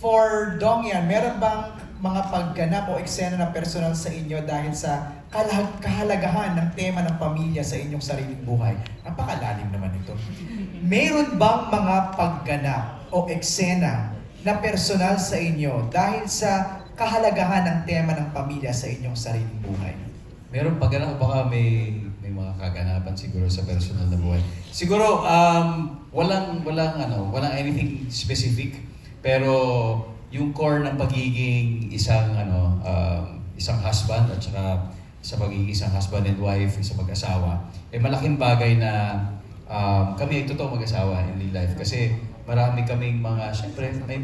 For Dongyan, meron bang mga pagganap o eksena na personal sa inyo dahil sa kahalagahan ng tema ng pamilya sa inyong sariling buhay? Napakalalim naman ito. Meron bang mga pagganap o eksena na personal sa inyo dahil sa kahalagahan ng tema ng pamilya sa inyong sariling buhay? Meron pagganap, baka may mga kaganapan siguro sa personal na buhay. Siguro walang anything specific, pero yung core ng pagiging isang isang husband at saka sa pagiging isang husband and wife, isang mag-asawa, malaking bagay na kami ay totoo mag-asawa in real life kasi marami kaming syempre may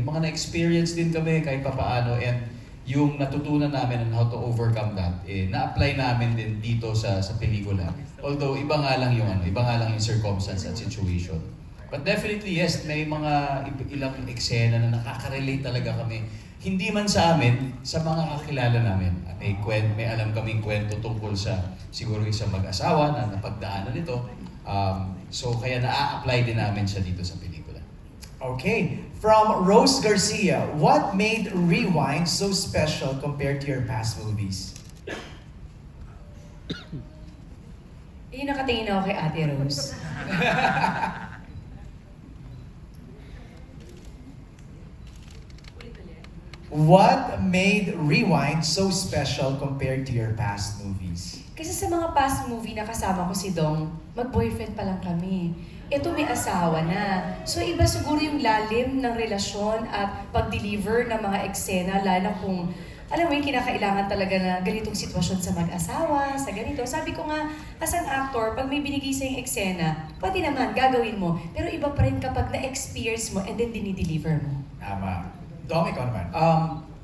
mga na-experience din kami kahit papaano, and yung natutunan namin on how to overcome that, na-apply namin din dito sa pelikula. Although iba nga lang yung circumstance at situation. But definitely yes, may mga ilang eksena na nakaka-relate talaga kami. Hindi man sa amin, sa mga kakilala namin. May alam kaming kwento tungkol sa siguro isang mag-asawa na napagdaanan nito. So kaya na-apply din namin siya dito sa pelikula. Okay. From Rose Garcia, what made Rewind so special compared to your past movies? Nakatingin ako kay Ate Rose. What made Rewind so special compared to your past movies? Kasi sa mga past movie na kasama ko si Dong, mag-boyfriend pa lang kami. Ito may asawa na. So iba siguro yung lalim ng relasyon at pag-deliver ng mga eksena, lalo kung alam mo yung kinakailangan talaga na ganitong sitwasyon sa mag-asawa, sa ganito. Sabi ko nga, as an actor, pag may binigay sa yung eksena, pati naman, gagawin mo. Pero iba pa rin kapag na-experience mo and then dinideliver mo. Tama. Dom, ikaw naman.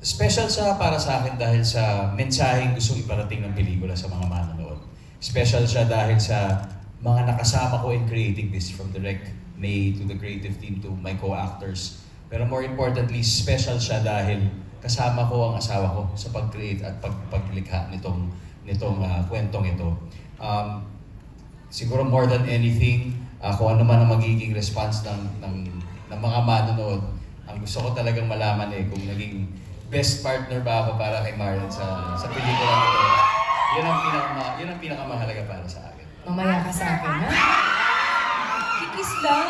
Special siya para sa akin dahil sa mensaheng gustong iparating ng pelikula sa mga manonood. Special siya dahil sa mga nakasama ko in creating this, from Direct May to the creative team to my co-actors. Pero more importantly, special siya dahil kasama ko ang asawa ko sa pag-create at paglikha nitong kwentong ito. Siguro more than anything, kung ano man ang magiging response ng mga manonood, ang gusto ko talagang malaman kung naging best partner ba ako para kay Marian sa pelikula nito. Yun ang pinakamahalaga para sa akin. Mamaya ka sa akin, ha? Kikis lang.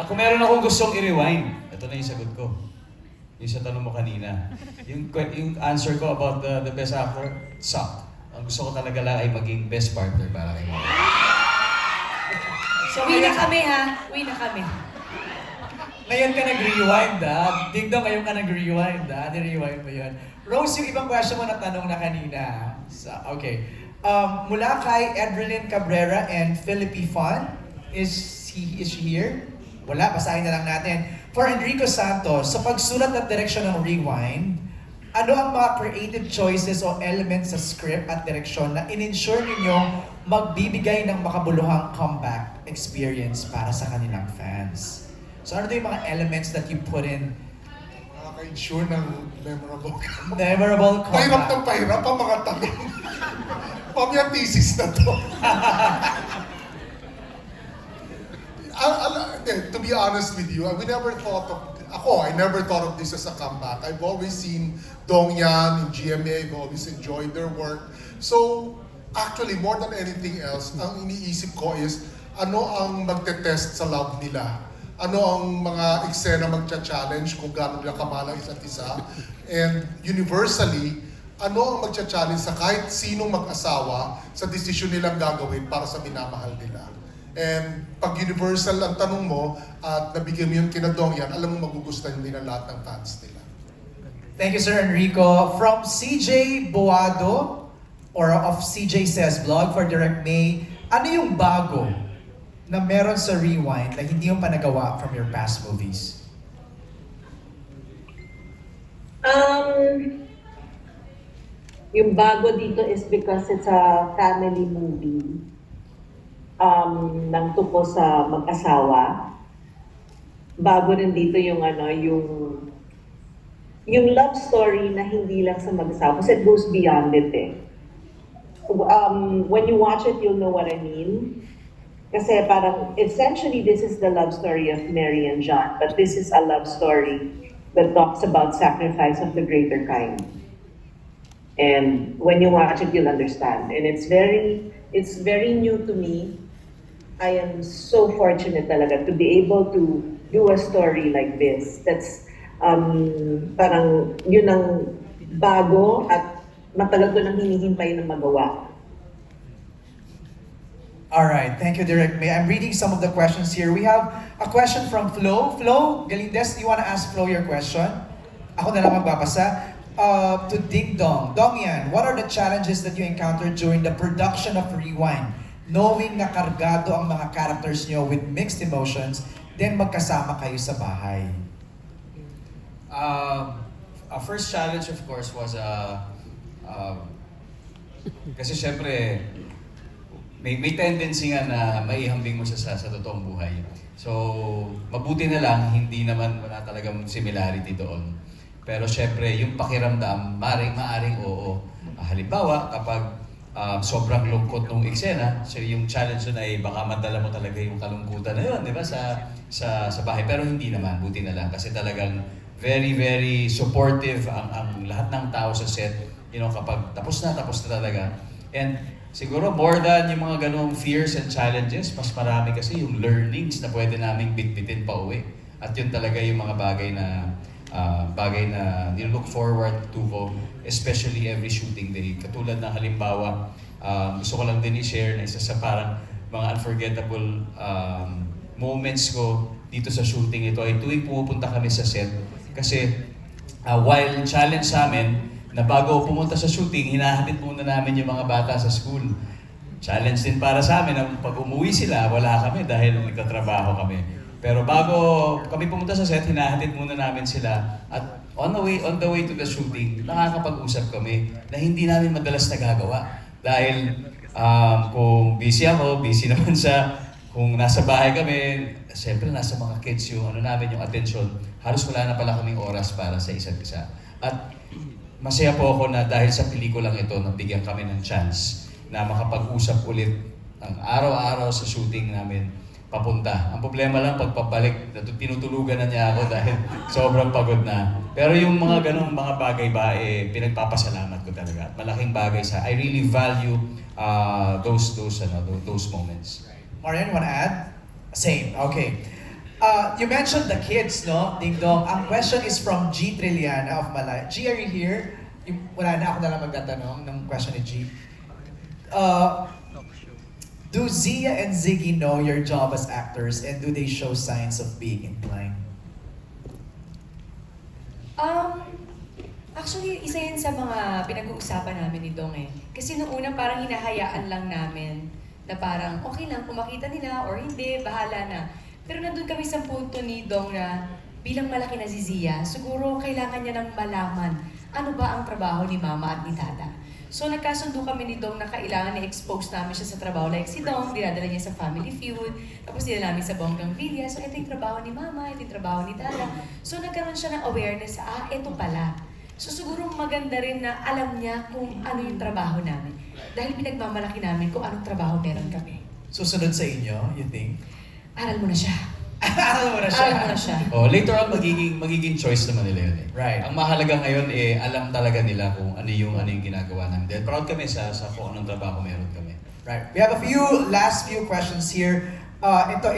Kung meron akong gustong i-rewind, ito na yung sagot ko. Yung sa tanong mo kanina. Yung answer ko about the best actor, sucked. Ang gusto ko talaga lang ay maging best partner para kay Marian. So, uwi na kami, ha? Uwi na kami. Ngayon ka nag-rewind, ha? Dingdong, ngayon ka nag-rewind, ha? Ni-rewind mo yun. Rose, yung ibang question mo na tanong na kanina. Okay. Mula kay Edrelyn Cabrera and Philippi Fon, is she here? Wala, basahin na lang natin. For Enrico Santos, sa pagsulat at direksyon ng Rewind, ano ang mga creative choices o elements sa script at direksyon na in-ensure ninyong magbibigay ng makabuluhang comeback experience para sa kanilang fans? So ano yung mga elements that you put in? Nakaka-ensure ng memorable comeback. Memorable Pahirap comeback. ng pahirap ang mga tanong. Pamiyang thesis na to. To be honest with you, we never thought of, I never thought of this as a comeback. I've always seen Dong Yan in GMA, I've always enjoyed their work. So, actually, more than anything else, ang iniisip ko is, ano ang magte-test sa love nila? Ano ang mga eksena magcha-challenge kung gaano nila kamahal ang isa't isa? And universally, ano ang magcha-challenge sa kahit sinong mag-asawa sa desisyon nilang gagawin para sa minamahal nila? And pag universal ang tanong mo at nabigyan mo yung kinadong yan, alam mo magugustuhan din ang lahat ng fans nila. Thank you, Sir Enrico. From CJ Boado, or of CJ Says Vlog for Direct May, ano yung bago na meron sa Rewind na hindi mo pa nagawa from your past movies? Yung bago dito is because it's a family movie. Nang tungkol sa mag-asawa. Bago rin dito yung yung love story na hindi lang sa mag-asawa, kasi it goes beyond it. When you watch it, you'll know what I mean. Kasi parang, essentially, this is the love story of Mary and John, but this is a love story that talks about sacrifice of the greater kind. And when you watch it, you'll understand. And it's very new to me. I am so fortunate talaga to be able to do a story like this. That's parang yun ang bago at matagal ko nang hinihintay na magawa. All right, thank you, Direk May. I'm reading some of the questions here. We have a question from Flo. Flo Galindes, do you want to ask Flo your question? Ako na lang magbabasa. To Ding Dong. Dong Yan, what are the challenges that you encountered during the production of Rewind? Knowing na kargado ang mga characters nyo with mixed emotions, then magkasama kayo sa bahay. Our first challenge, of course, was kasi syempre, may tendency nga na maihambing mo siya sa totoong buhay. So, mabuti na lang, hindi naman wala talagang similarity doon. Pero syempre, yung pakiramdam, maaring oo. Halimbawa, kapag sobrang lungkot ng eksena, so yung challenge nun ay baka madala mo talaga yung kalungkutan na yun, di ba, sa bahay. Pero hindi naman, buti na lang. Kasi talagang very, very supportive ang lahat ng tao sa set. You know, kapag tapos na talaga. And siguro more than yung mga ganong fears and challenges, mas marami kasi yung learnings na pwede naming bitbitin pa uwi. At yun talaga yung mga bagay na nilook forward to ko, especially every shooting day. Katulad ng halimbawa, gusto ko lang din i-share na isa sa parang mga unforgettable moments ko dito sa shooting ito ay tuwing pumupunta kami sa set. Kasi while challenge sa amin, na bago pumunta sa shooting, hinahatid muna namin yung mga bata sa school. Challenge din para sa amin na pag umuwi sila, wala kami dahil nagtatrabaho kami. Pero bago kami pumunta sa set, hinahatid muna namin sila. At on the way to the shooting, nakakapag-usap kami na hindi namin madalas nagagawa. Dahil kung busy ako, busy naman siya. Kung nasa bahay kami, siyempre nasa mga kids yung namin, yung attention. Halos wala na pala kaming oras para sa isa't isa. At masaya po ako na dahil sa pelikulang ito, nabigyan kami ng chance na makapag-usap ulit ng araw-araw sa shooting namin papunta. Ang problema lang, pagpabalik, tinutulugan na niya ako dahil sobrang pagod na. Pero yung mga ganong mga bagay ba, pinagpapasalamat ko talaga. At malaking bagay I really value those moments. Marian, you want to add? Same, okay. You mentioned the kids, no? Ding Dong. Ang question is from G. Trilliana of Malay. G, are you here? Wala na, ako na lang magtatanong ng question ni G. Do Zia and Ziggy know your job as actors and do they show signs of being inclined? Actually, isa yun sa mga pinag-uusapan namin ni Dong eh. Kasi noong una parang hinahayaan lang namin na parang okay lang kung makita nila or hindi, bahala na. Pero nandun kami sa punto ni Dong na bilang malaki na si Zia, siguro kailangan niya nang malaman ano ba ang trabaho ni Mama at ni Tata. So nagkasundo kami ni Dong na kailangan na-expose namin siya sa trabaho. Like si Dong, dinadala niya sa Family Feud, tapos dinala namin sa Bonggang Villa. So ito yung trabaho ni Mama, ito yung trabaho ni Tata. So nagkaroon siya ng awareness, ito pala. So siguro maganda rin na alam niya kung ano yung trabaho namin. Dahil pinagmamalaki namin kung anong trabaho meron kami. Susunod sa inyo, you think? Aral mo na siya. Aral mo na siya. Aral mo na siya. Later on, magiging choice naman nila yun eh. Right. Ang mahalaga ngayon alam talaga nila kung ano yung ginagawa namin. Dahil proud kami sa kung anong trabaho meron kami. Right. We have last few questions here. Ito